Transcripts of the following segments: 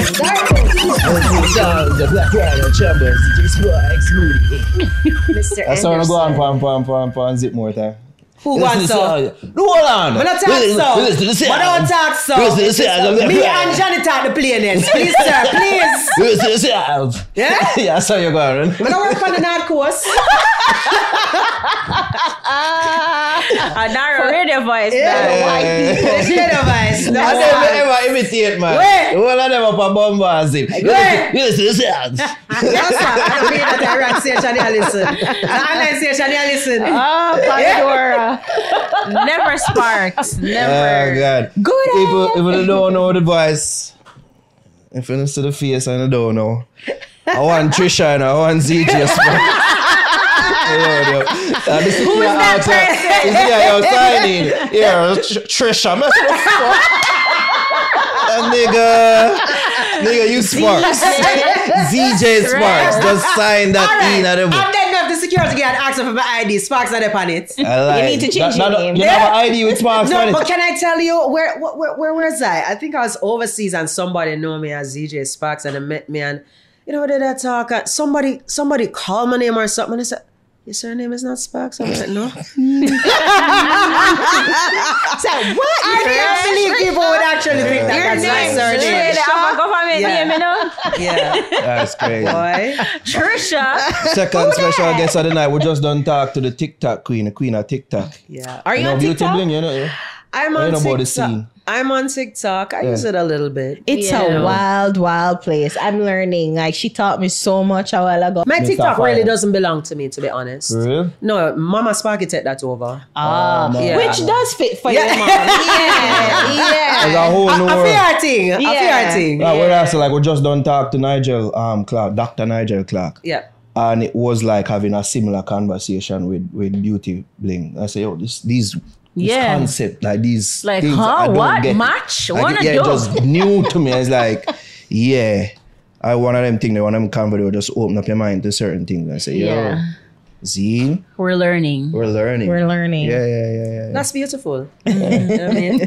The Black Rider Chambers, Mr. That's how I go on zip more time. Who wants so? No, hold on. But don't talk so. But don't talk so. Me and Johnny talk the plainest. Please, sir, please. Yeah? Yeah, that's how you go on. But I work on the North Coast. A narrow radio voice. White people. Radio voice. I never ever imitate, man. Well, I never put bomba zip. Yes, sir. I don't mean that I run station here listen. Online station here listen. Oh, Pandora. Never sparks. Never. Oh, God. Good. People, if you don't know the voice, if you don't see the face and you don't know, I want Trisha and I want ZJ Sparks. Who is that person? Yeah, you're signing. Yeah, Trisha. Nigga, you Sparks. ZJ Sparks. Just sign that in at the book. And then if the security guard asks for my ID, Sparks are on it. You need to change your name. You have an ID with Sparks on it. No, but can I tell you, where was I? I think I was overseas and somebody knew me as ZJ Sparks and they met me and, you know, did I talk? And somebody called my name or something and I said, your surname is not Sparks? I'm like, no. So what? I can't believe people would actually think that that's my surname. Yeah. That's crazy. Boy. Trisha. Second special guest of the night, we just done talk to the TikTok queen, the queen of TikTok. Yeah. Are you on Beauty TikTok? Bling, you know? I'm on about the TikTok. scene. I'm on TikTok. I use it a little bit. It's a wild, wild place. I'm learning. Like, she taught me so much a while ago. My TikTok really doesn't belong to me, to be honest. For real? No, Mama Sparky take that over. Yeah. Which does fit for your mom. Yeah. There's a whole new A fair thing. A fair thing. We're also like, we just done talk to Nigel Clark, Dr. Nigel Clark. Yeah. And it was like having a similar conversation with Beauty Bling. I say, this concept, like these like, things huh? I don't What? get. Match? Like, Wanna yeah, do? it just new to me. It's like, yeah, I one of them things, one of them convo, just open up your mind to certain things. I say, yo, see? We're learning. We're learning. Yeah. That's beautiful. You know what I mean?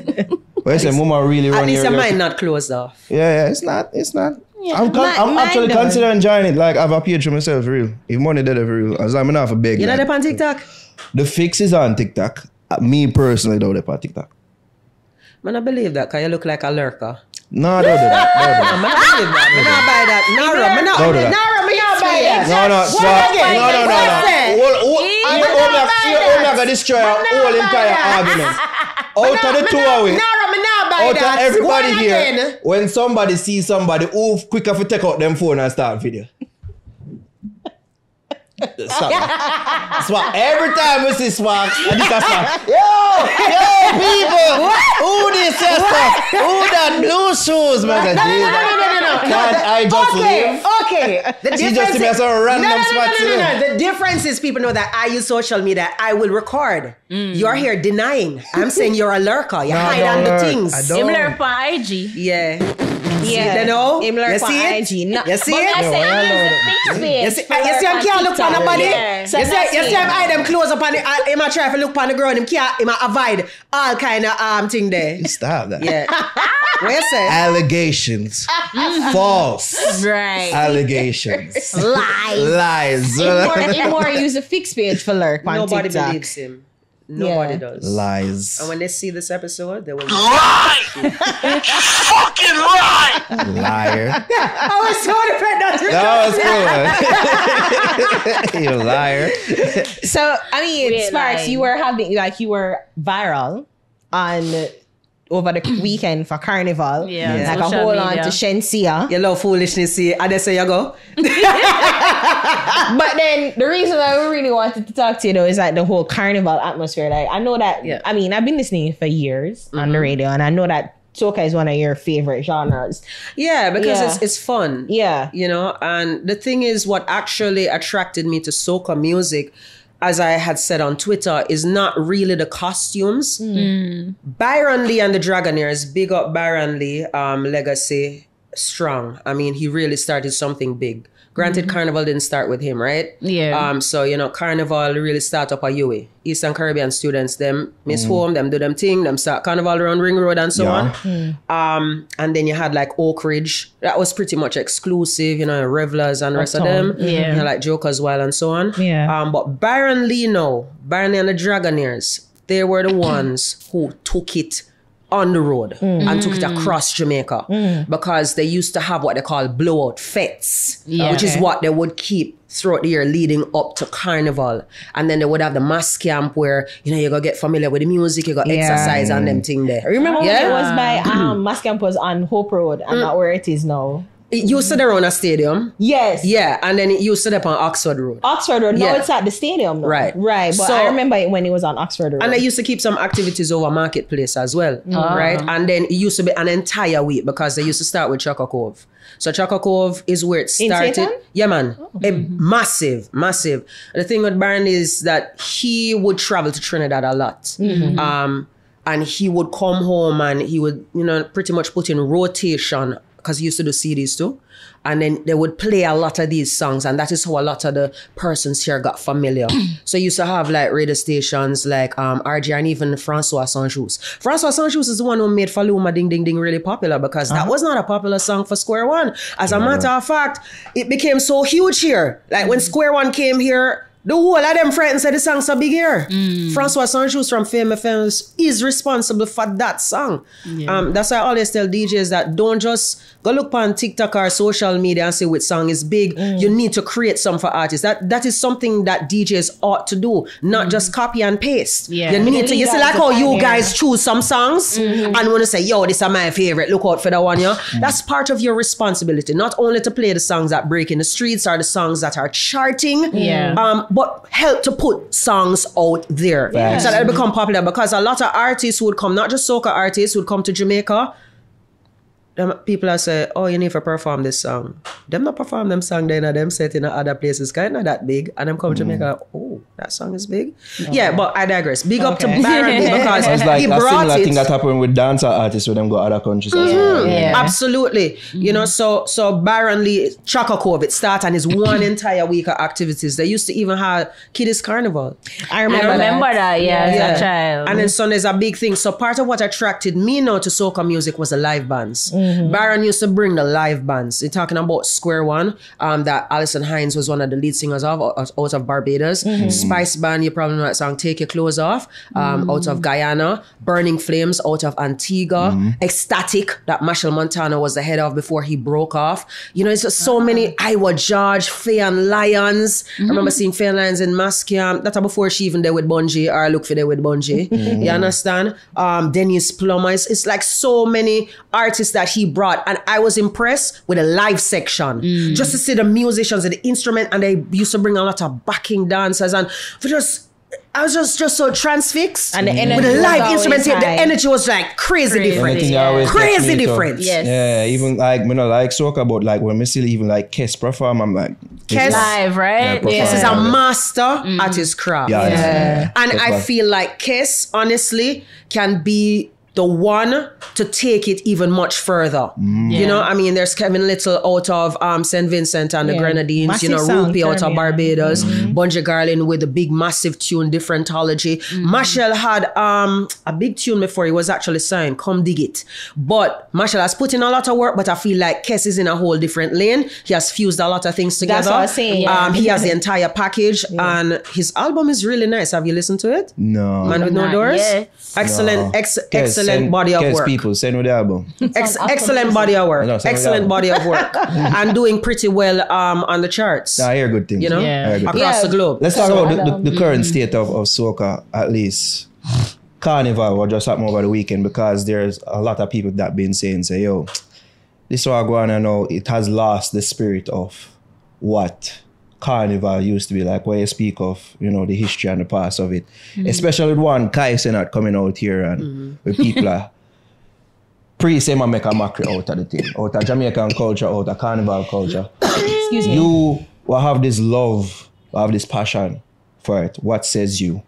But I say, Mama really At run least your your mind not closed off. Yeah, it's not. Yeah, I'm actually considering joining it. Like, I have a page for myself, for real. If money did it for real, as I'm not for beg. You know like, that on TikTok? The fix is on TikTok. Me personally don't do it on TikTok. Man, I believe that because you look like a lurker. No, I don't do that. I believe that. I not buy that. Nara, me not buy that. I'm not going to destroy our whole entire argument. Out of the two of we, out of everybody here, when somebody sees somebody, who quicker to take out them phone and start video. Swag. Every time we see Swag, I just Swag. Yo, people, who this stuff? Who that blue shoes, man? No. Can't I just live? Okay. The She just see me as a random spot. No. The difference is people know that I use social media. I will record. You're here denying. I'm saying you're a lurker. You hide under things. I don't. Him lurk on IG. Yeah. Yeah. You know? Him lurk You see on it? IG. No. You see But I it? say I use the fix You space. see, I can't look on nobody. Yeah. You see him eye them close up on the, him a try to look on the ground. Him avoid all kind of thing there. Stop that. Yeah. What you say? Allegations. False. Right. Allegations. Lies. Lies. In more use a fixed page for lurk on Nobody TikTok. believes him. Nobody does. Lies. And when they see this episode, they will Lie! Fucking lie! Liar. I was so defended. That was cool. You liar. So, I mean, We're Sparks, lying. you were viral on over the weekend for Carnival. Yeah, Like a social hold on media. to Shensia. You love foolishness, see, and they say you go. But then the reason why we really wanted to talk to you though is like the whole Carnival atmosphere. Like, I know that, I mean, I've been listening for years on the radio, and I know that soca is one of your favorite genres. Yeah, because it's fun. Yeah. You know, and the thing is, what actually attracted me to soca music, as I had said on Twitter, is not really the costumes. Byron Lee and the Dragonaires, big up Byron Lee, legacy. strong. I mean, he really started something big. Granted, Carnival didn't start with him, right? Yeah. So, Carnival really start up a UA. Eastern Caribbean students, them miss home, them do them thing, them start Carnival around Ring Road and so on. And then you had like Oak Ridge. That was pretty much exclusive, Revelers and the rest of them. Yeah. You had like Joker's Wild and so on. Yeah. But Byron Lee and the Dragonaires, they were the ones who took it on the road and took it across Jamaica because they used to have what they call blowout fetes, which is what they would keep throughout the year leading up to Carnival. And then they would have the mass camp where, you go get familiar with the music, you go exercise and them thing there. Remember when it was by Mass Camp was on Hope Road and not where it is now? It used to be around a stadium. Yes. Yeah, and then it used to be on Oxford Road. Oxford Road. Yeah. No, it's at the stadium. Though. Right. Right. But So- I remember it when it was on Oxford Road. And they used to keep some activities over Marketplace as well, right? And then it used to be an entire week because they used to start with Chaka Cove. So Chaka Cove is where it started. Satan? Yeah, man. Massive. The thing with Baron is that he would travel to Trinidad a lot. And he would come home and he would, pretty much put in rotation because he used to do CDs too. And then they would play a lot of these songs, and that is how a lot of the persons here got familiar. So you used to have like radio stations like RJ and even Francois Saint-Just. Francois Saint-Just is the one who made Faluma Ding Ding Ding really popular because that was not a popular song for Square One. As a matter of fact, it became so huge here. Like when Square One came here, the whole of them friends said the song's so big here. Francois Saint-Just from Fame FM is responsible for that song. That's why I always tell DJs that don't just go look on TikTok or social media and say which song is big. You need to create some for artists. That is something that DJs ought to do, not just copy and paste. Yeah. You need to. You see like how you guys choose some songs and want to say, yo, this is my favorite. Look out for that one, That's part of your responsibility, not only to play the songs that break in the streets or the songs that are charting. But help to put songs out there so that they become popular because a lot of artists would come, not just soca artists, would come to Jamaica. Them people are say, oh, you need to perform this song. Them not perform them song then them set in other places kind of that big and them come to Jamaica, oh, that song is big. Yeah, but I digress. Big up to Baron because It's like he a brought similar it. thing that happened with dancer artists when them go other countries as well. Absolutely. So Byron Lee, Chaka Cove, it started and it's one entire week of activities. They used to even have Kiddies Carnival. I remember that. As a child. And then Sunday's a big thing. So part of what attracted me now to soca music was the live bands. Byron used to bring the live bands. You're talking about Square One, that Alison Hines was one of the lead singers of out of Barbados. Spice Band, you probably know that song, Take Your Clothes Off, out of Guyana. Burning Flames out of Antigua. Ecstatic, that Machel Montano was the head of before he broke off. It's just so many. Iowa George, Faye and Lions. I remember seeing Faye and Lions in Mass Camp. That's before she even there with Bungie or look for there with Bungie. You understand? Dennis Plummer. It's like so many artists that he brought. And I was impressed with the live section. Just to see the musicians and the instrument. And they used to bring a lot of backing dancers. And I was just so transfixed. And the energy with the was live always instruments. The high. energy was like crazy different. Anything always Crazy gets me too. different. Yes. Yeah, even like me not like soca, but like when me still even like Kes perform, I'm like Kes Live, right? Kes is a master at his craft. Yeah. And That's I right. feel like Kes, honestly, can be the one to take it even much further. There's Kevin Little out of St. Vincent and the Grenadines, Massive sound, Rupi out of Caribbean. Barbados, Bungie Garlin with the big massive tune, Differentology. Machel had a big tune before he was actually signed, Come Dig It. But Machel has put in a lot of work, but I feel like Kes is in a whole different lane. He has fused a lot of things together. That's what I was saying. He has the entire package and his album is really nice. Have you listened to it? No. Man with No Not Doors? yet. Excellent, Kes, excellent body of Kes work. people, send me the album. Excellent body of work. No, send me the Excellent album. body of work. And doing pretty well on the charts. I hear good things. You know? I hear good things. Across the globe. Let's talk about the current state of soca, at least. Carnival, what just happened over the weekend, because there's a lot of people that been saying, yo, this is what I go on and know, it has lost the spirit of what Carnival used to be like, where you speak of, the history and the past of it. Especially with one Kai Cenat coming out here and with people are say man make a mockery out of the thing, out of Jamaican culture, out of Carnival culture. Excuse me. You will have this love, will have this passion for it. What says you?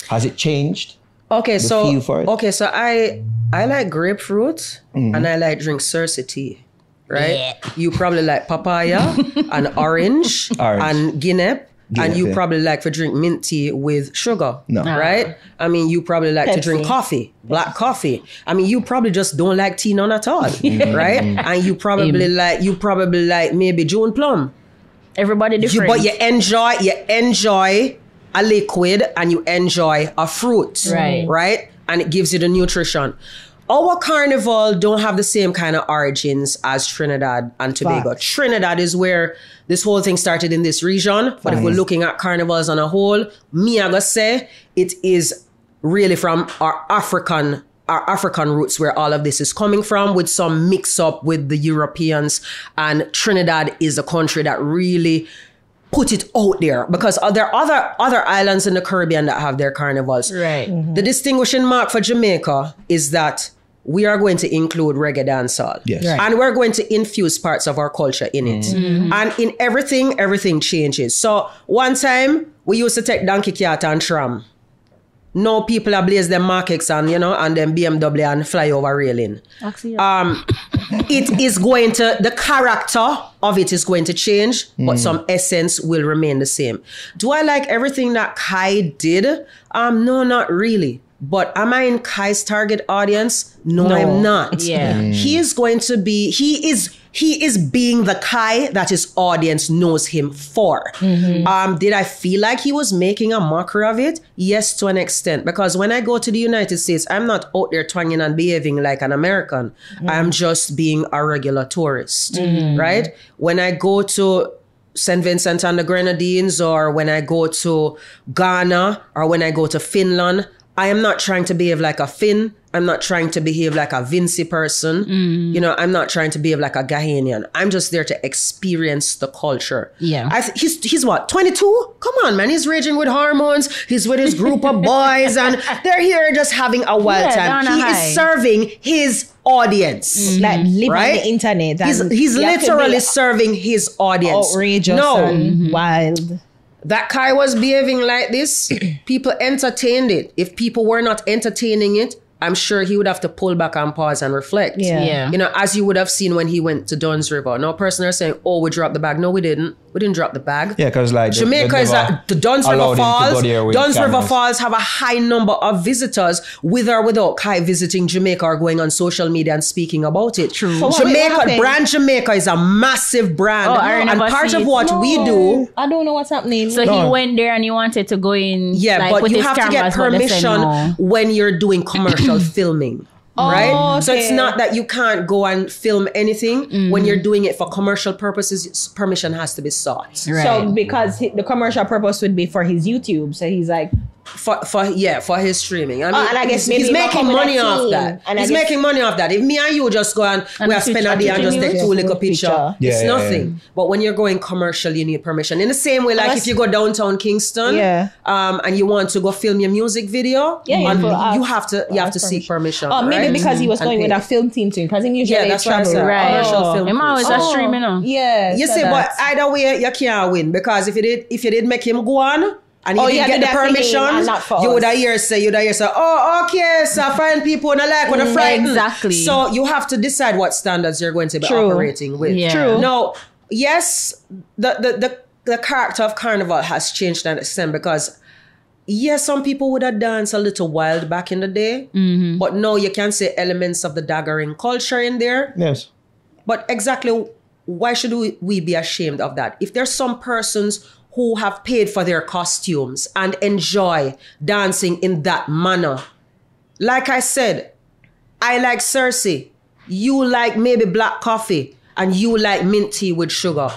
Has it changed? Okay, so feel for it? I like grapefruit and I like drink Cersei tea. right? Yeah. You probably like papaya and orange and guinea. And you probably like to drink mint tea with sugar, right? I mean, you probably like to drink coffee, black coffee. I mean, you probably just don't like tea none at all, right? And you probably like maybe June plum. Everybody different. But you enjoy a liquid and you enjoy a fruit, right? And it gives you the nutrition. Our carnival don't have the same kind of origins as Trinidad and Tobago. Trinidad is where this whole thing started in this region. But if we're looking at carnivals on a whole, me I gotta say it is really from our African roots where all of this is coming from, with some mix up with the Europeans. And Trinidad is a country that really put it out there, because there are other islands in the Caribbean that have their carnivals. Right. The distinguishing mark for Jamaica is that we are going to include reggae dancehall. Yes. Right. And we're going to infuse parts of our culture in it. And in everything changes. So one time we used to take donkey cart and tram. Now people are blaze them markets and then BMW and fly over railing. It is going to, the character of it is going to change, but some essence will remain the same. Do I like everything that Kai did? No, not really. But am I in Kai's target audience? No, I'm not. Yeah. He is going to be, he is being the Kai that his audience knows him for. Did I feel like he was making a mockery of it? Yes, to an extent. Because when I go to the United States, I'm not out there twanging and behaving like an American. I'm just being a regular tourist, right? When I go to St. Vincent and the Grenadines, or when I go to Ghana, or when I go to Finland, I am not trying to behave like a Finn. I'm not trying to behave like a Vinci person. I'm not trying to behave like a Ghanaian. I'm just there to experience the culture. Yeah. He's what, 22? Come on, man. He's raging with hormones. He's with his group of boys and they're here just having a wild time. He is serving his audience. Like living on right? the internet. And He's literally serving his audience. Outrageous and wild. That Kai was behaving like this, people entertained it. If people were not entertaining it, I'm sure he would have to pull back and pause and reflect. Yeah. As you would have seen when he went to Dunn's River. No person are saying, oh, we dropped the bag. No, we didn't. We didn't drop the bag. Yeah, because like Jamaica is at the Dunn's River Falls. Dunn's River Falls have a high number of visitors, with or without Kai visiting Jamaica or going on social media and speaking about it. True. So Brand Jamaica is a massive brand. And part of what we do. I don't know what's happening. So he went there and he wanted to go in. Yeah, but you have to get permission when you're doing commercial filming. Right? So it's not that you can't go and film anything. When you're doing it for commercial purposes, permission has to be sought. Right. So because the commercial purpose would be for his YouTube. So he's like, for his streaming. I mean, and I guess he's making money off that. He's making money off that. If me and you just go and we have spent a day and just take two little picture, it's nothing. But when you're going commercial, you need permission. In the same way, like if you go downtown Kingston, and you want to go film your music video, you have to seek permission. Oh, maybe because he was going with a film team too, because he usually that's travel. Commercial film. Him always a streaming. Yeah. You see, but either way, you can't win, because if you did make him go on, and he didn't get the permission, you would have hear say, oh, okay, so find people and I like what are frightened. Exactly. So you have to decide what standards you're going to be operating with. Yeah. True. Now, yes, the character of Carnival has changed to an extent, because yes, some people would have danced a little wild back in the day, but now you can say elements of the daggering culture in there. Yes. But exactly why should we be ashamed of that? If there's some persons who have paid for their costumes and enjoy dancing in that manner. Like I said, I like Cersei. You like maybe black coffee, and you like mint tea with sugar.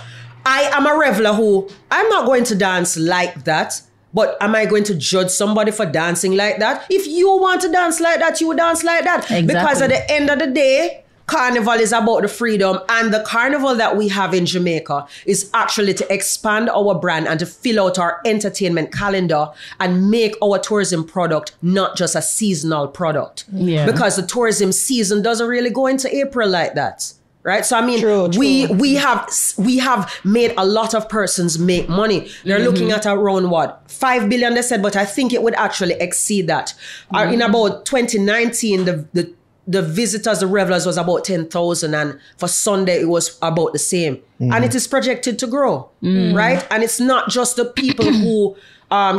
I am a reveler who, I'm not going to dance like that, but am I going to judge somebody for dancing like that? If you want to dance like that, you dance like that. Exactly. Because at the end of the day, Carnival is about the freedom, and the carnival that we have in Jamaica is actually to expand our brand and to fill out our entertainment calendar and make our tourism product not just a seasonal product. Yeah. Because the tourism season doesn't really go into April like that. Right? So I mean, we have made a lot of persons make money. They're looking at around 5 billion, they said, but I think it would actually exceed that. In about 2019, the visitors, the revelers was about 10,000, and for Sunday it was about the same. And it is projected to grow, right? And it's not just the people who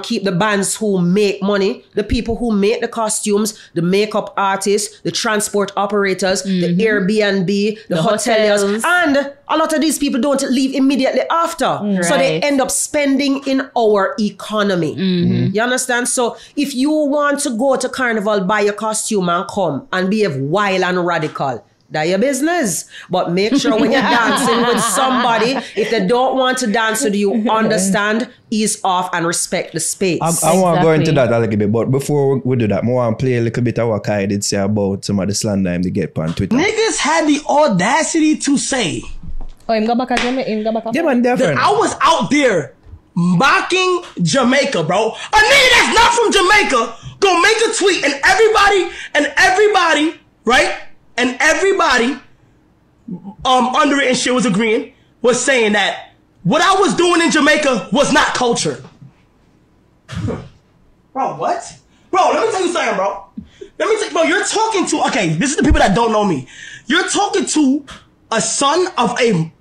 keep the bands who make money, the people who make the costumes, the makeup artists, the transport operators, the Airbnb, the hoteliers, and a lot of these people don't leave immediately after. So they end up spending in our economy. You understand? So if you want to go to Carnival, buy your costume and come and behave wild and radical, that's your business. But make sure when you're dancing with somebody, if they don't want to dance with you, understand, ease off, and respect the space. I want to go into that a little bit, but before we do that, I want to play a little bit of what Kai did say about some of the slander him to get on Twitter. Niggas had the audacity to say him go back at Jamaica. Yeah, man, definitely. that I was out there mocking Jamaica, bro. A nigga that's not from Jamaica gonna make a tweet and everybody, right? And everybody under it and shit was agreeing, was saying that what I was doing in Jamaica was not culture. Bro, what? Bro, let me tell you something, bro. Bro, you're talking to, okay, this is the people that don't know me. You're talking to a son of a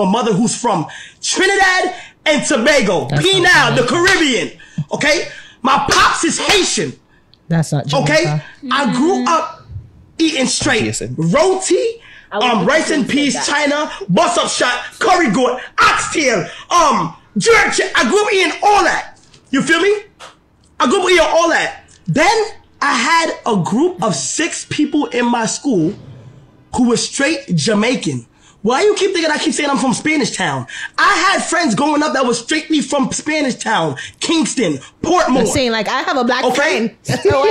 mother who's from Trinidad and Tobago, P-Now, the Caribbean, okay? My pops is Haitian. That's not Jamaica. Okay? I grew up eating straight roti, rice and peas, China, bus up shot, curry goat, oxtail, jerk. I grew up eating all that. You feel me? I grew up eating all that. Then I had a group of 6 people in my school who were straight Jamaican. Why you keep thinking I keep saying I'm from Spanish Town? I had friends growing up that was straightly from Spanish Town, Kingston, Portmore. I'm saying like I have a black friend. He says, oh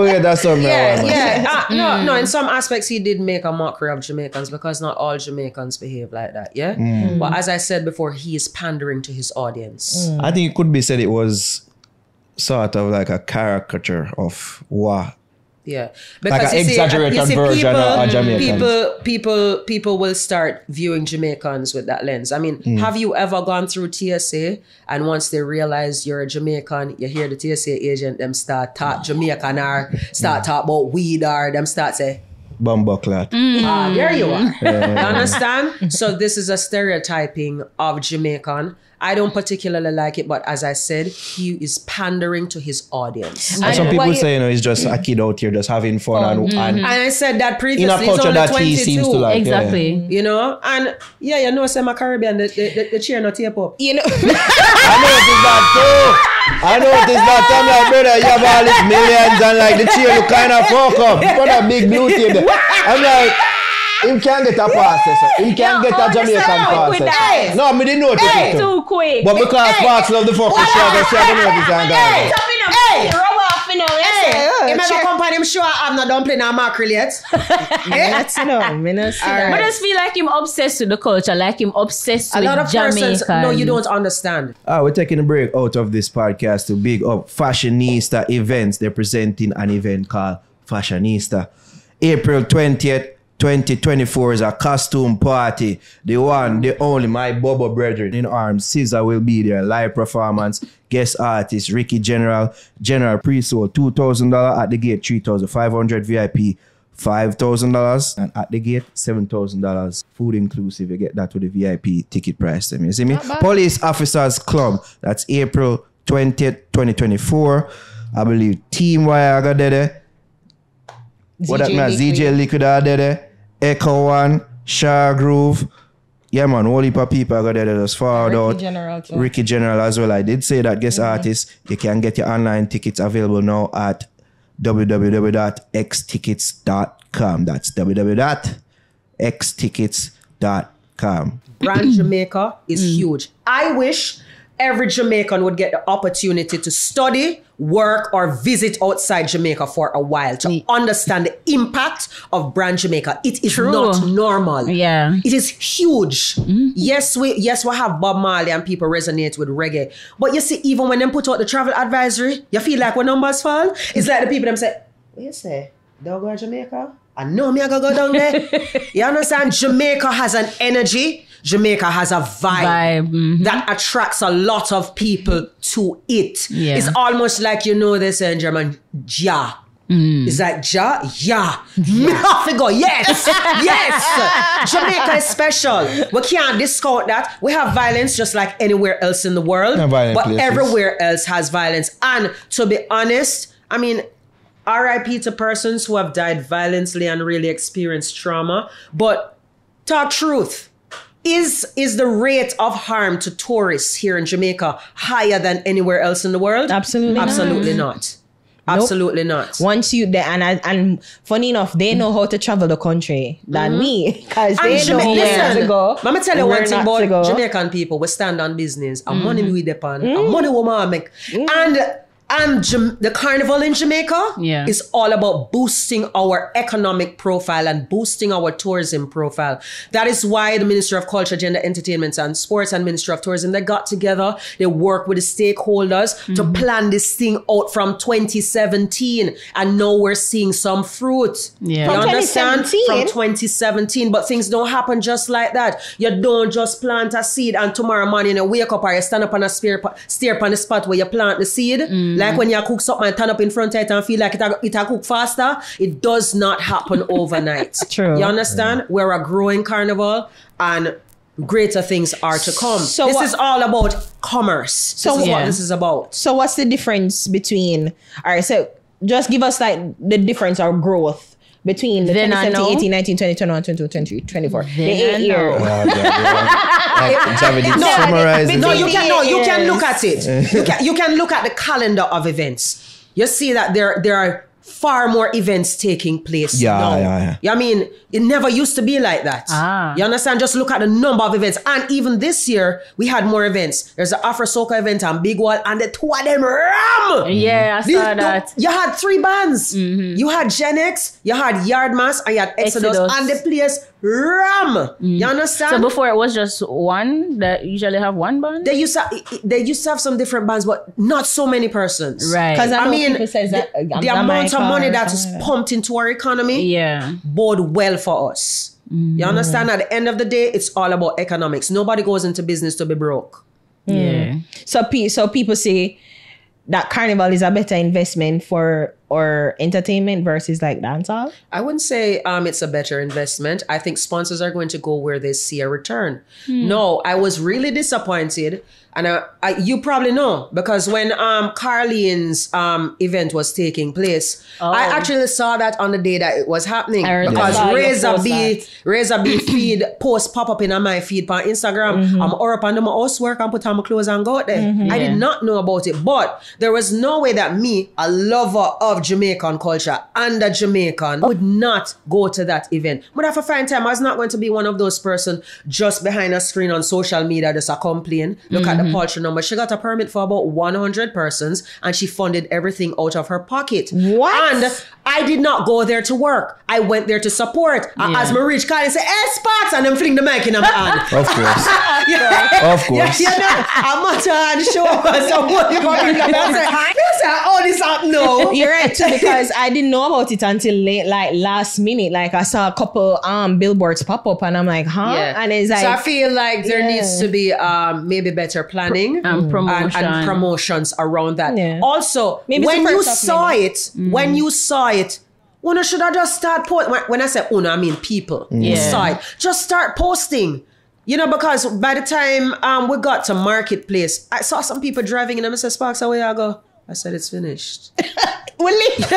yeah, that's something. No, in some aspects he did make a mockery of Jamaicans because not all Jamaicans behave like that, But as I said before, he is pandering to his audience. I think it could be said it was sort of like a caricature of what. Yeah, because like an exaggerated version of Jamaicans. People will start viewing Jamaicans with that lens. I mean, have you ever gone through TSA and once they realize you're a Jamaican, you hear the TSA agent, them start talk Jamaican or start talk about weed or them start say, Bumbuckler. There you are. You understand? So this is a stereotyping of Jamaican. I don't particularly like it, but as I said, he is pandering to his audience. And some people say, he's just a kid out here just having fun. And I said that previously. In a culture that 22. He seems to like. Exactly. Yeah. You know? And say my Caribbean, the chair not tape up. You know. I know it is not too. I know it is not. I'm like, brother, you have all these millions and like the chair look kind of fuck up. You put a big blue table. I'm like, him can't get a pass. Him can't get a Jamaican pass. No, I didn't notice it too quick. But because Fox love the fucking show, I don't know if it's on that. Him ever come on him show I'm not dumpling or mackerel yet. That's But I just feel like him obsessed with the culture, like him obsessed with Jamaica. Persons, no, you don't understand. We're taking a break out of this podcast to big up Fashionista events. They're presenting an event called Fashionista. April 20th, 2024 is a costume party. The one, the only, my Bobo brethren in arms. Caesar will be there. Live performance. Guest artist Ricky General. General pre-sold $2,000 at the gate. $3,500 VIP. $5,000 and at the gate $7,000. Food inclusive. You get that with the VIP ticket price. You see me? Police Officers Club. That's April 20th, 2024. I believe Team Wire got there. What that means? ZJ Liquid are there. Echo One, Shah Groove. Yeah, man, whole heap of people got there just forward out. Ricky General as well. I did say that guest artists, you can get your online tickets available now at www.xtickets.com. That's www.xtickets.com. Brand Jamaica is huge. I wish every Jamaican would get the opportunity to study, work, or visit outside Jamaica for a while to understand the impact of Brand Jamaica. It is not normal. Yeah. It is huge. Yes, we have Bob Marley and people resonate with reggae. But you see, even when they put out the travel advisory, you feel like when numbers fall, it's like the people them say, what you say? Don't go to Jamaica? I know me I gotta go down there. You understand? Jamaica has an energy. Jamaica has a vibe that attracts a lot of people to it. Yeah. It's almost like, this in German, ja. It's like, yeah. Me have to go. Yes. Jamaica is special. We can't discount that. We have violence just like anywhere else in the world. But places. Everywhere else has violence. And to be honest, I mean, RIP to persons who have died violently and really experienced trauma. But talk truth. Is the rate of harm to tourists here in Jamaica higher than anywhere else in the world? Absolutely not. Absolutely not. Once you and funny enough, they know how to travel the country than me, because they know where to go. Let me tell you one thing about Jamaican people. We stand on business. And money we depend. And money we make. And the Carnival in Jamaica is all about boosting our economic profile and boosting our tourism profile. That is why the Ministry of Culture, Gender, Entertainment and Sports and Ministry of Tourism, they got together. They work with the stakeholders to plan this thing out from 2017. And now we're seeing some fruit. Yeah. You understand? From 2017. But things don't happen just like that. You don't just plant a seed and tomorrow morning you wake up or you stand up on a stair on the spot where you plant the seed. Like when you cook something and turn up in front of it and feel like it'll cook faster, it does not happen overnight. True. You understand? We're a growing carnival and greater things are to come. So this is all about commerce. This is what this is about. So what's the difference between, all right, so just give us like the difference or growth between the 2017, 18, 19, 20, 21, 22, 23, 24. The 8 years. No, you can look at it. You can look at the calendar of events. You see that there are far more events taking place now. I mean, it never used to be like that. You understand? Just look at the number of events. And even this year, we had more events. There's an Afro-Soca event and Big Wall, and the two of them ram! Yeah, I saw that. You had 3 bands. You had Gen X, you had Yardmass, and you had Exodus. And the place ram. You understand? So before it was just one, that usually have one band? They used to have some different bands, but not so many persons. Right. Because I mean, the amount of money that is pumped into our economy bode well for us. You understand? At the end of the day, it's all about economics. Nobody goes into business to be broke. Yeah. So people say that Carnival is a better investment for or entertainment versus like dancehall? I wouldn't say it's a better investment. I think sponsors are going to go where they see a return. No, I was really disappointed. And you probably know, because when Carlene's event was taking place, I actually saw that on the day that it was happening. Because Razor B feed post pop up in my feed on Instagram. I'm up and do my housework and put on my clothes and go out there. I did not know about it. But there was no way that me, a lover of Jamaican culture and a Jamaican, would not go to that event. But after fine time, I was not going to be one of those persons just behind a screen on social media just a complain. Look at the poultry number. She got a permit for about 100 persons and she funded everything out of her pocket. What? And I did not go there to work. I went there to support. As me reach Kai and say, hey, Sparks, and them fling the mic in my hand. Of course. Of course. You know, I'm not trying to show us somebody fucking this up no. You're right too, because I didn't know about it until last minute. Like I saw a couple billboards pop up and I'm like, huh? Yeah. And it's like, so I feel like there needs to be maybe better planning and promotions around that. Yeah. Also, maybe when you saw it, Una should have just start when I say Una, I mean people. Saw it. Just start posting. You know, because by the time we got to Marketplace, I saw some people driving and I said, Sparks, how I go? I said, it's finished. You're late,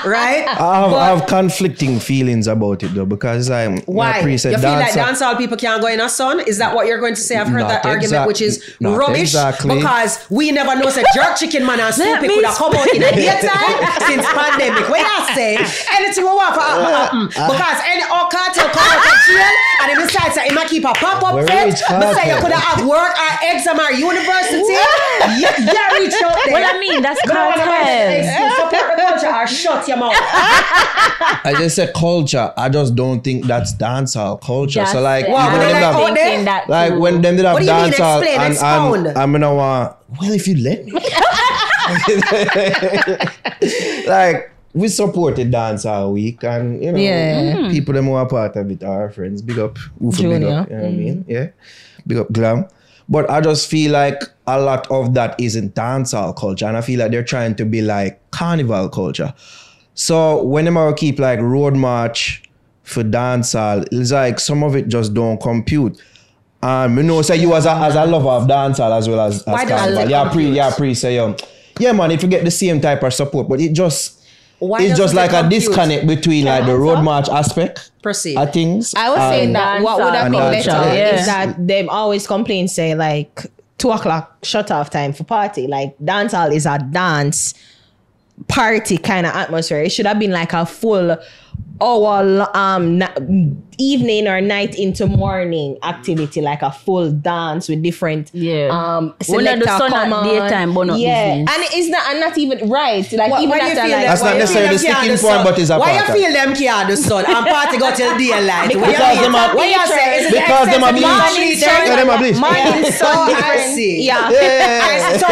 right? I have conflicting feelings about it though, because why? You feel like dancehall people can't go in a sun? Is that what you're going to say? I've heard that argument, which is rubbish. Exactly. Because we never know say jerk chicken man and stupid could have come out in the daytime since pandemic. What you say? Anything will happen. Because any cartel come out of jail and he decides that he might keep a pop-up fete. But say you could have work at exam or university. Yeah, reach out there. What I mean, that's cartel. Support the culture or shut your mouth. I just said culture. I just don't think that's dancehall culture. That's so like, when them did have dancehall, and I'm gonna want. Well, if you let me. Like, we supported dancehall week, and you know, people them who are part of it are our friends. Big up, big up. You know what I mean? Yeah, big up Glam. But I just feel like a lot of that isn't dancehall culture, and I feel like they're trying to be like carnival culture. So when they keep like road march for dancehall, it's like some of it just don't compute. You know, say you as a lover of dancehall as well as carnival. Yeah, man, if you get the same type of support, but it's just like a disconnect between like the road march aspect of things. I was saying that what would have been better is Yeah. that them always complain, say like 2:00 shut off time for party. Like dancehall is a dance party kind of atmosphere. It should have been like a full hour evening or night into morning activity, like a full dance with different selector come on. Daytime, but not business. And it's not even right. Like even why you after feel like That's not necessarily the sticking point, but it's a why part. you feel them can't do sun and party go till daylight? Because them are bleach. Morning sun I different. see. Yeah. So,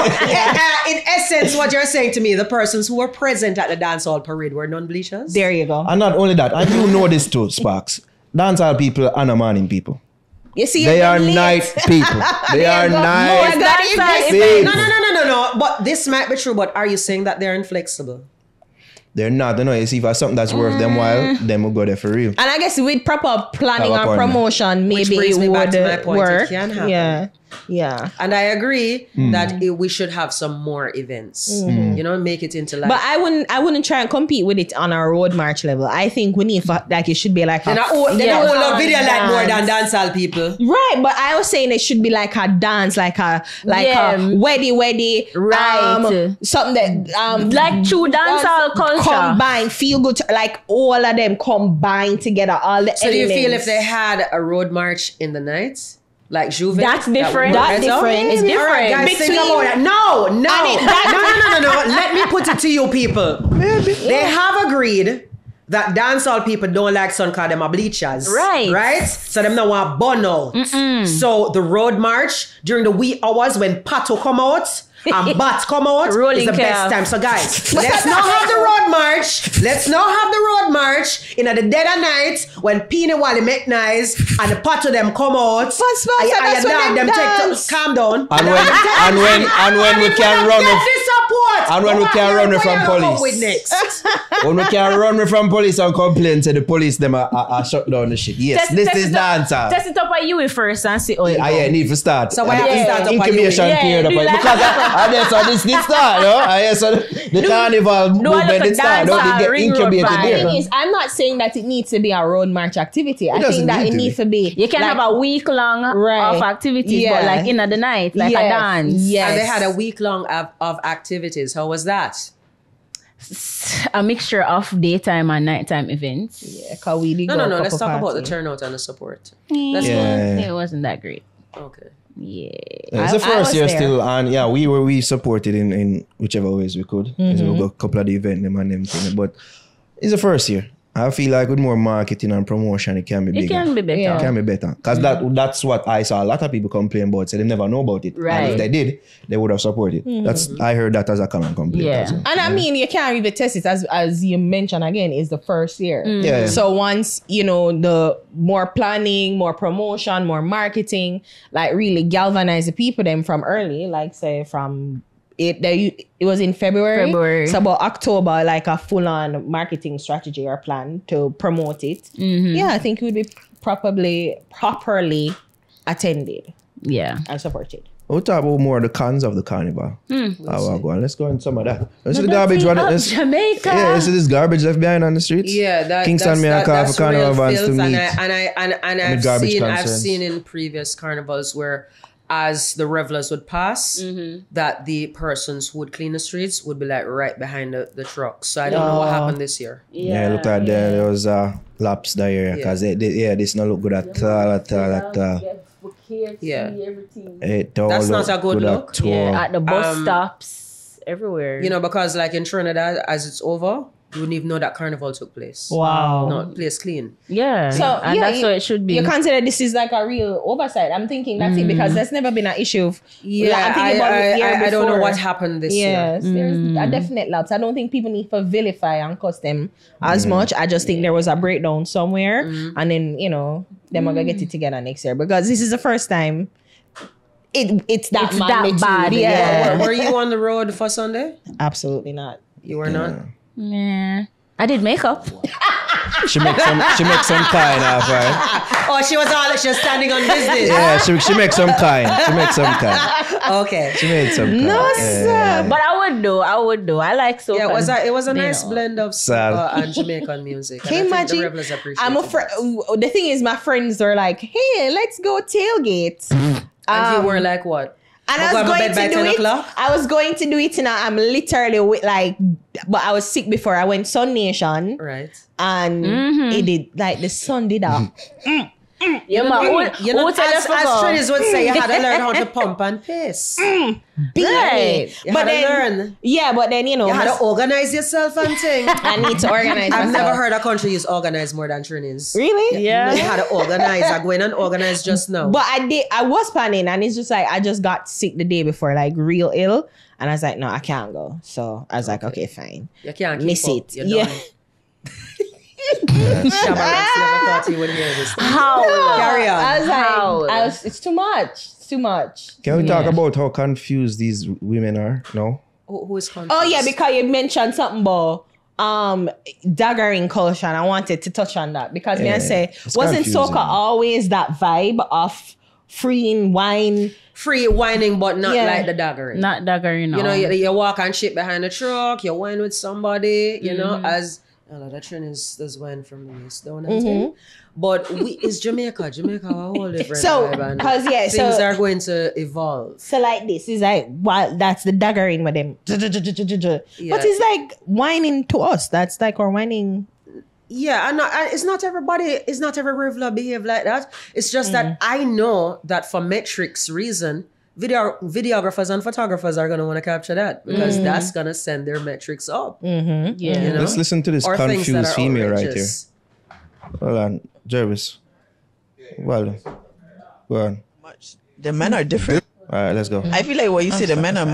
in essence, what you're saying to me, the persons who were present at the dancehall parade were non-bleachers? There you go. And not only that, and you know this too, Sparks. Dancehall people are not morning people. You see, They are late. night people. They are night No. people. But this might be true, but are you saying that they're inflexible? They're not. You know, you see, if it's something that's worth them while, then we'll go there for real. And I guess with proper planning Have a or point. promotion, maybe brings it me back would to my point. It work. can happen. Yeah. And I agree that we should have some more events. You know, make it into like. But I wouldn't try and compete with it on a road march level. I think we need like it should be like They don't hold video like more than dancehall people. Right, but I was saying it should be like a dance, like a weddy, Right. something that Like true dancehall culture. combined, feel good, like all of them combined together, all the So do you elements. feel if they had a road march in the night? Like Juve? That's different. That's different. It's different. All right, guys, think Between- about that. No. Let me put it to you people. They have agreed that dancehall people don't like sun cause them are bleachers. Right. So them not want burn out. So the road march during the wee hours when Pato come out and Bat come out Rolling is the best calf. time. So guys, let's not have the road march. Let's not have the road march in the dead of night when Peanut Wally make nice and the Pato them come out. that's when them dance. Calm down. And when we can run Get with, this support. and when we can run What from you gonna come police. with next? when we can run from police and complain to the police, them are shut down the shit. Yes, this is dancehall. Test it up at you first and see. Need to start. So why have to start up incubation at you? period up Yeah, because so this did start, so the carnival movement did start. Don't get ring road incubated vibe. there. The thing is, I'm not saying that it needs to be a road march activity. I doesn't think that need it to needs to be. You can like, have a week long Right. of activities, Yeah. but like in the night, like a dance. Yes. And they had a week long of activities. How was that? A mixture of daytime and nighttime events. Yeah, 'cause we did No. go Let's couple talk about the party. turnout and the support. Let's Yeah. It wasn't that great. go. Okay. Yeah. It's the I first was year there. still, and we supported in whichever ways we could. We got a couple of the event them and them thing, but it's the first year. I feel like with more marketing and promotion, it can be bigger. It can be better. Yeah. It can be better. Because that's what I saw a lot of people complain about. So they never know about it. And Right. if they did, they would have supported. I heard that as a common complaint. Yeah. as well. And I mean, you can't even test it as you mentioned again. It's the first year. Yeah. So once the more planning, more promotion, more marketing, like really galvanize the people them from early, like say from it was in February. So about October, like a full on marketing strategy or plan to promote it. Yeah, I think it would be properly attended Yeah. and supported. We'll talk about more of the cons of the carnival. Let's go into some of that. Let's see the But garbage that's running. in Jamaica. Yeah, let's see this garbage left behind on the streets. Yeah, Kingston may call for carnival real vans to filth, meet. and the garbage I've concerns. seen in previous carnivals where as the revelers would pass, that the persons who would clean the streets would be like right behind the trucks. So I don't know what happened this year. Yeah, look at there was laps there because this not look good at all. Yeah. It don't That's look not a good look. at all. Yeah, at the bus stops everywhere. You know, because like in Trinidad, as it's over, you wouldn't even know that carnival took place. Wow. No, place clean. Yeah. So and yeah, that's what it should be. You consider this is like a real oversight. I'm thinking that's it because there's never been an issue of. Yeah, I'm thinking about the year I don't know before. what happened this year. Yes, there's a definite lapse. I don't think people need to vilify and cuss them as much. I just think there was a breakdown somewhere, and then them are gonna get it together next year because this is the first time it's that It's that magnitude. bad, Yeah. Were you on the road for Sunday? Absolutely not. You were not? Yeah. I did makeup. She makes some kind of Oh, she was standing on business. yeah. She makes some kind. She makes some kind. Okay. She made some kind. No, sir. But I would do. I like soca. Yeah, it was a nice know. blend of soca and Jamaican music. Can you And I think the imagine? revelers appreciated I'm a that. The thing is, my friends are like, "Hey, let's go tailgate." And you were like, what? And I'll I was go to going bed by to 10 do it. o'clock? I was going to do it, and I'm literally like, but I was sick before I went Sun Nation, Right. and it did like the sun did that. Yeah, man. You know, Who tell as us to go? trainers would say, you had to learn how to pump and piss. Right. You had to learn. Yeah, but then you know, You had to organize yourself and thing. I need to organize. I've myself. never heard a country use organize more than trainers. Really. Yeah. You had to organize. I go in and organize just now. But I was planning, and it's just like I just got sick the day before, like real ill, and I was like, no, I can't go. So I was like, okay, fine. You can't keep Miss up. it. You're Yeah. done. Shabarex never thought he would hear this. How? Carry on. I was like, How? it's too much. It's too much. Can we talk about how confused these women are? No. Who is confused? Oh yeah, because you mentioned something about daggering culture, and I wanted to touch on that because me I say, it's wasn't confusing. soca always that vibe of freeing wine? free whining, but not Yeah. like the daggering. Not dagger, You know, you walk and shit behind the truck, you whine with somebody, you know, as that trend is there's wine from the waist down and thing. But it's Jamaica. Jamaica a whole different So, vibe, and 'cause, yeah, things so- are going to evolve. So like this is like that's the daggering with them. Yeah. But it's like whining to us. That's like our whining. Yeah, and it's not everybody, it's not every river behave like that. It's just that I know that for metrics reason, videographers and photographers are going to want to capture that because that's going to send their metrics up. Yeah. You know? Let's listen to this Or things that confused are female right here. outrageous. Hold on, Jervis. Well, go on. The men are different. All right, let's go. I feel like what you say, the men are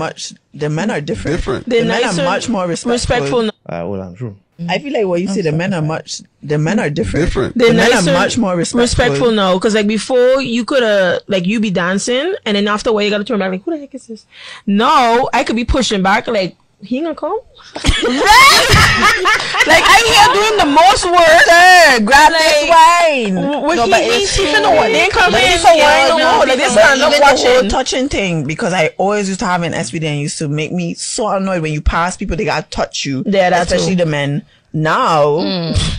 different. Different. The men are much more respectful. All right, hold on. True. I feel like what you say, the men are different. Different. The men nicer, are much more respectful. now, because like before you could like you be dancing and then after a while you gotta turn back like who the heck is this? No, I could be pushing back like he gonna come. Like I'm here doing the most work. Sir, grab this wine. But he know what they come But in. it's a wine no no, more. like Like this this kind man, of even the whole watching. touching thing, because I always used to have an SPD and it used to make me so annoyed when you pass people, they gotta touch you. Yeah, that especially too. the men. Now,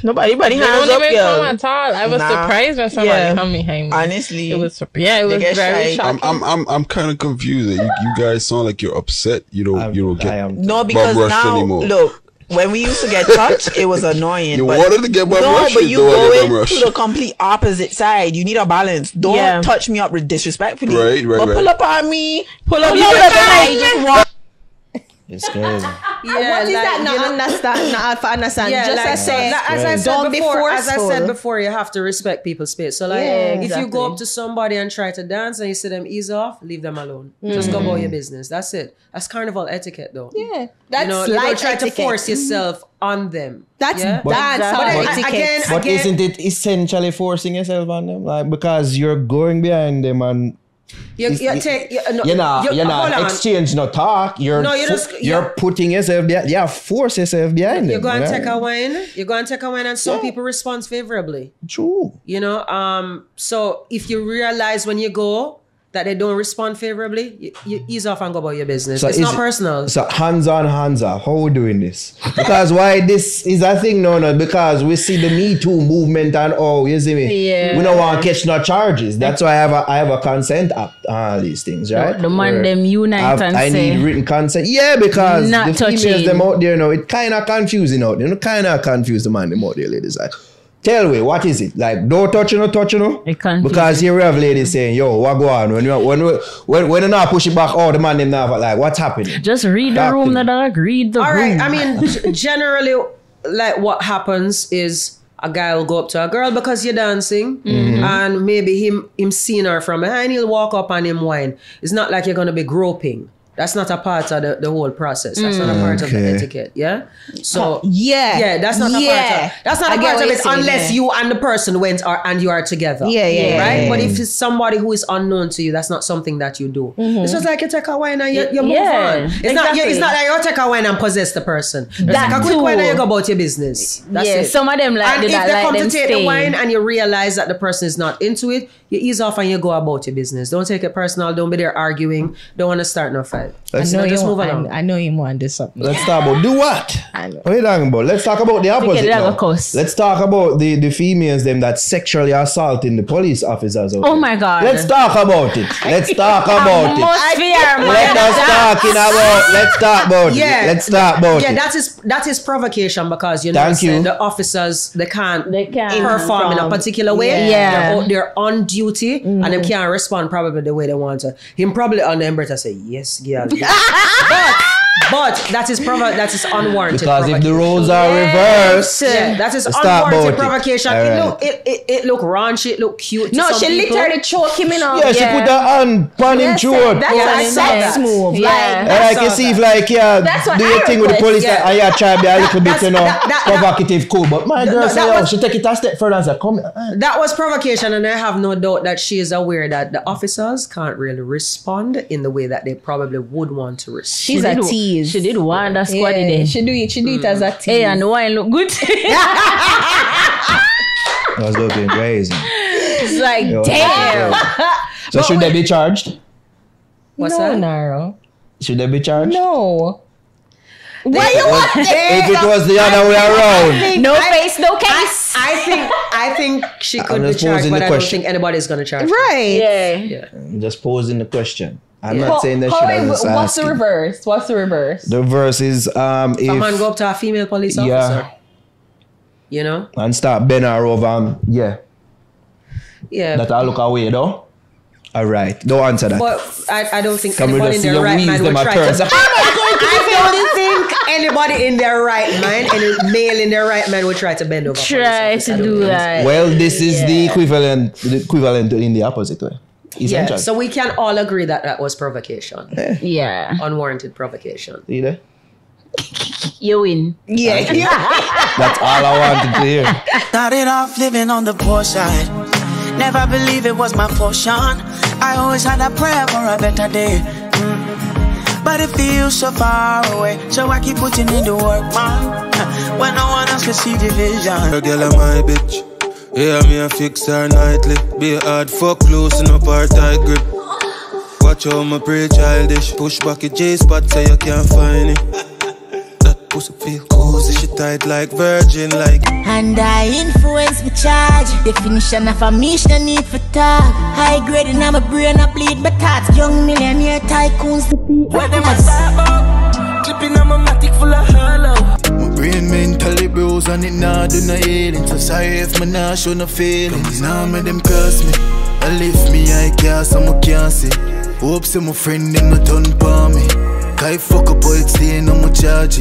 Nobody They hands don't up, even come girl. at all. I was Nah. surprised when somebody Yeah. come behind me. honestly, It was get very shy. shocking. I'm kind of confused. You guys sound like you're upset. You don't I get. am. no, because Rushed now anymore. look. When we used to get touched, it was annoying. You but wanted to get Bob no, Rush, but you you don't wanna get going Bob Rush. to the complete opposite side. You need a balance. Don't Yeah. touch me up disrespectfully. Right, But right. pull up on me. Pull up Pull your up side. and just walk. It's crazy. Yeah, What is like, that? you Not know- understand. Not for understand. Yeah, Just like, as say, as I said don't be before, as I forceful. said before, you have to respect people's space. So like, Yeah, if you go exactly. up to somebody and try to dance and you see them ease off, leave them alone. Just go about your business. That's it. That's carnival etiquette, though. Yeah, that's You know, you don't light try etiquette. to force yourself on them. That's yeah? dance But hall then, etiquette. again, But isn't it essentially forcing yourself on them? Like, because you're going behind them and you take, no, you're not hold on. exchange no talk. You're No, you just- you're putting yourself behind. Yeah, force yourself behind them. You go and right? take a wine. You go and take a wine, and some people respond favorably. True. You know, so if you realize when you go that they don't respond favorably, you ease off and go about your business. It's is not it- personal. So hands on, hands off. How we doing this? Because why this is a thing? No, because we see the Me Too movement and you see me. Yeah. We don't want to catch no charges. That's why I have a consent app on all these things, right? The man Where them unite and I say need written consent. Yeah, because not the females touching. them out there now, it kind of confusing out there. Kind of confuse the man them out there, ladies. Like, tell me, what is it? Like, don't touch you, no touch you, no? It confusing. Because here we have ladies saying, yo, what go on? When you not push it back, the man them now, like, what's happening? just read the Talk to room, me. the dog. Read the All room. right. I mean, generally, like what happens is a guy will go up to a girl because you're dancing, and maybe him seeing her from behind, he'll walk up and him whine. It's not like you're gonna be groping. That's not a part of the whole process. That's not a part of the etiquette. Yeah. So that's not a part of that's not a part of it unless you and the person went and you are together. Right. But if it's somebody who is unknown to you, that's not something that you do. It's just like you take a wine and you move on. It's not like you take a wine and possess the person. That's like a quick wine and you go about your business. That's it. Some of them like and if that, they like come them to take stay. the wine and you realize that the person is not into it, you ease off and you go about your business. Don't take it personal. Don't be there arguing. Don't want to start no fight. Let's just move along. I know you want this something. Let's talk about do what? I know. What are you talking about? Let's talk about the opposite now. Let's talk about the females them that sexually assaulting the police officers. Oh my God. Let's talk about it. Let's talk about it. Let's talk about it. Yeah, that is provocation because you know the officers they can't perform in a particular way. Yeah. They're on duty and they can't respond probably the way they want to. Him probably on the embrace say yes, girl. But that is unwarranted. Because if the roles are reversed, that is unwarranted provocation. It look raunchy, it look cute. No, she literally choke him in. Yeah, she put her hand on him throat. That's a sex move. Like you see, if like do your thing with the police, and you try to be a little bit, provocative, cool. But my girl said, she take it a step further and said, come. That was provocation, and I have no doubt that she is aware that the officers can't really respond in the way that they probably would want to respond. She's a tease. She did one that squad then. She do it as a tease. Hey, and the wine look good. I was looking crazy. It's like, damn. So should they be charged? What's that? Naro. Should they be charged? No. Why you want If it was the other way around. No face, no case. I think she could be charged, but I don't think anybody's going to charge her. Right. Yeah. I'm just posing the question. I'm not saying that shit. What's the reverse? The reverse is if a man go up to a female police officer. You know? And start bending her over Yeah. That I look away though. Alright. Don't answer that. But I don't think anybody in their right mind would try to I don't think anybody in their right mind, any male in their right mind would try to bend over. Try to do that. Well, this is the equivalent in the opposite way. Yeah, so we can all agree that that was provocation. Yeah. Unwarranted provocation. See there? You win. Yeah. That's all I wanted to hear. Started off living on the poor side. Never believe it was my portion. I always had a prayer for a better day. But it feels so far away, so I keep putting in the work, man. When no one else can see the vision. Girl, I'm my bitch. Yeah, me a fix her nightly. Be a hard fuck, loosen up her tight grip. Watch how my pray childish. Push back your J-spot so you can't find it. That pussy feel cozy, she tight like virgin, like. And I influence my charge. Definition of a mission, no need for talk. High grade in my brain, I bleed my thoughts. Young millionaire tycoons, the beat. Where them a start up? Clipping on my matic full of hollow. My brain mentally bruised and it nah do no healing. So sorry if me nah show no feelings. Nah make them curse me. I lift me I can't so I can't see. Hope say my friend them no turn for me. Kai fuck up while it's staying on my charge.